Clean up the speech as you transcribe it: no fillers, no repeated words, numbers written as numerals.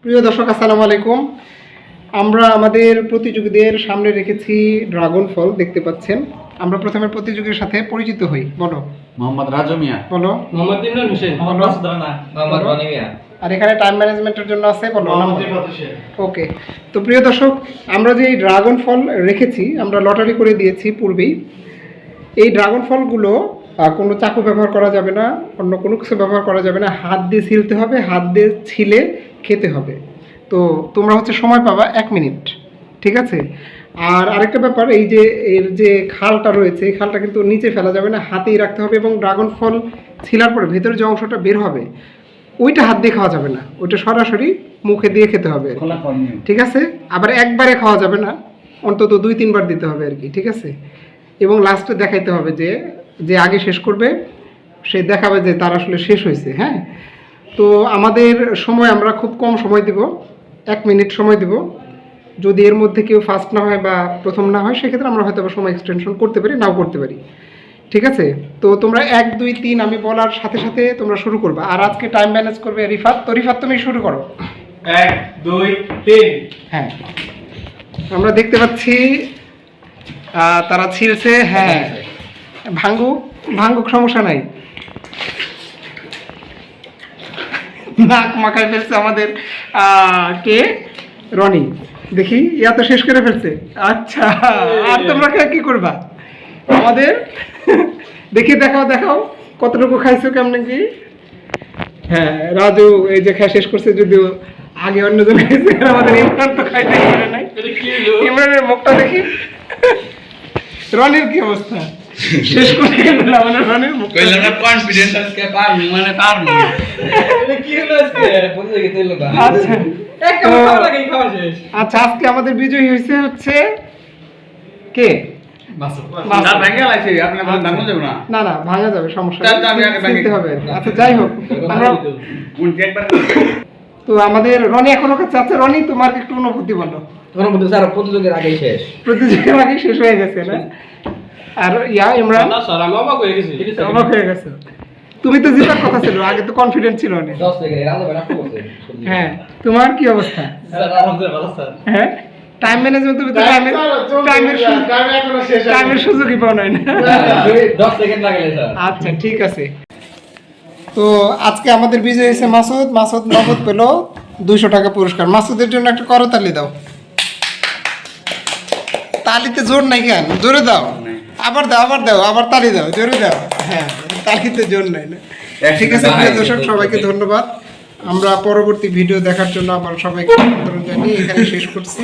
প্রিয় দর্শক আসসালামু আলাইকুম। আমরা আমাদের প্রতিযোগীদের সামনে রেখেছি ড্রাগন ফল, দেখতে পাচ্ছেন। আমরা প্রথমে প্রতিযোগীর সাথে পরিচিত হই। বলো। মোহাম্মদ রাজু মিয়া। বলো। মোহাম্মদ ইমরান হোসেন। বলো। মোহাম্মদ রনি মিয়া। আর এখানে টাইম ম্যানেজমেন্টের জন্য আছে, বলো। মোহাম্মদ রিফাত হোসেন। ওকে। তো প্রিয় দর্শক, আমরা যে এই ড্রাগন ফল রেখেছি, আমরা লটারি করে দিয়েছি পূর্বেই। এই ড্রাগন ফলগুলো কোনো চাকু ব্যবহার করা যাবে না, অন্য কোনো কিছু ব্যবহার করা যাবে না, হাত দিয়ে ছিলতে হবে, হাত দিয়ে ছিলে খেতে হবে। তো তোমরা হচ্ছে সময় পাবা 1 মিনিট, ঠিক আছে? আর আরেকটা ব্যাপার, এই যে এর যে খালটা রয়েছে, এই খালটা কিন্তু নিচে ফেলা যাবে না, হাতেই রাখতে হবে। এবং ড্রাগন ফল ছিলার পরে ভেতরে যে অংশটা বের হবে, ওইটা হাত দিয়ে খাওয়া যাবে না, ওইটা সরাসরি মুখে দিয়ে খেতে হবে, ঠিক আছে? আবার একবারে খাওয়া যাবে না, অন্তত 2-3 বার দিতে হবে আর কি, ঠিক আছে? এবং লাস্টে দেখাইতে হবে যে যে আগে শেষ করবে সে দেখাবে যে তার আসলে শেষ হয়েছে। হ্যাঁ, তো আমাদের সময় আমরা খুব কম সময় দিব, 1 মিনিট সময় দিব। যদি এর মধ্যে কেউ ফার্স্ট না হয় বা প্রথম না হয়, সেক্ষেত্রে আমরা হয়তো সময় এক্সটেনশন করতে পারি, নাও করতে পারি, ঠিক আছে? তো তোমরা 1, 2, 3 আমি বলার সাথে সাথে তোমরা শুরু করবে। আর আজকে টাইম ম্যানেজ করবে রিফাত। তো রিফাত, তুমি শুরু করো। 1 2 3। হ্যাঁ, আমরা দেখতে পাচ্ছি তারা ছিলছে। হ্যাঁ, ভাঙ্গুক, সমস্যা নাই। নাক মাখায় ফেলছে আমাদের কে? রনি। দেখি, ইয়া তো শেষ করে ফেলছে। আচ্ছা, আর তোমরা কি করবা আমাদের? দেখি, দেখাও কতটুকু খাইছো, কেমন কি? হ্যাঁ, রাজু এই যে খাওয়া শেষ করছে, যদিও আগে অন্যজন খাইছে, আমাদের ইমরান তো খাইতে পারে নাই। ইমরানের মুখটা দেখি। রনির কি অবস্থা? শেষ করে গেল আমাদের রনির মুখ। কইলাম না কনফিডেন্স আজকে পারবো, মানে পারবো। এটা কি হলো আজকে? বলতে গেতে হলো না। আচ্ছা, এক কাপ খাওয়া লাগে, খাওয়া শেষ। আচ্ছা, আজকে আমাদের বিজয়ী হচ্ছে কে? মাসুদ। না ভাঙা লাগছে, আপনি বলেন ভাঙা যাবে না। না, ভাঙা যাবে, সমস্যা তাহলে আমি আগে নেই, চিনতে হবে। আচ্ছা, যাই হোক, আমরা কোন একবার তো আমাদের রনি এখনো কাছে আছে। রনি, তোমার একটু অনুভূতি বলো। তোমার মধ্যে স্যার প্রতিযোগের আগেই শেষ। প্রতিযোগিতার আগে শেষ হয়ে গেছে না? আর ইমরান না স্যার, আমি অবাক হয়ে গেছি। অবাক হয়ে গেছে। তুমি তো জেতার কথা ছিল, আগে তো কনফিডেন্ট ছিল অনেক। 10 সেকেন্ড রাজা নষ্ট করছে। হ্যাঁ, তোমার কি অবস্থা? স্যার আলহামদুলিল্লাহ ভালো স্যার। হ্যাঁ, টাইম ম্যানেজমেন্ট, তুমি তো টাইমের সুযোগই পাও নাই না। 10 সেকেন্ড লাগালে স্যার। আচ্ছা, ঠিক আছে। তো আজকে আমাদের বিজয় হয়েছে মাসুদ নগদ পেল 200 টাকা পুরস্কার। মাসুদের জন্য একটা করতালি দাও। তালিতে জোর নাই কেন? জোরে দাও। আবার দাও, আবার তালি দাও, জোরে দাও। হ্যাঁ, তালিতে জোর নাই না। ঠিক আছে প্রিয় দর্শক, সবাইকে ধন্যবাদ। আমরা পরবর্তী ভিডিও দেখার জন্য আবার সবাইকে আমন্ত্রণ জানিয়ে এখানে শেষ করছি।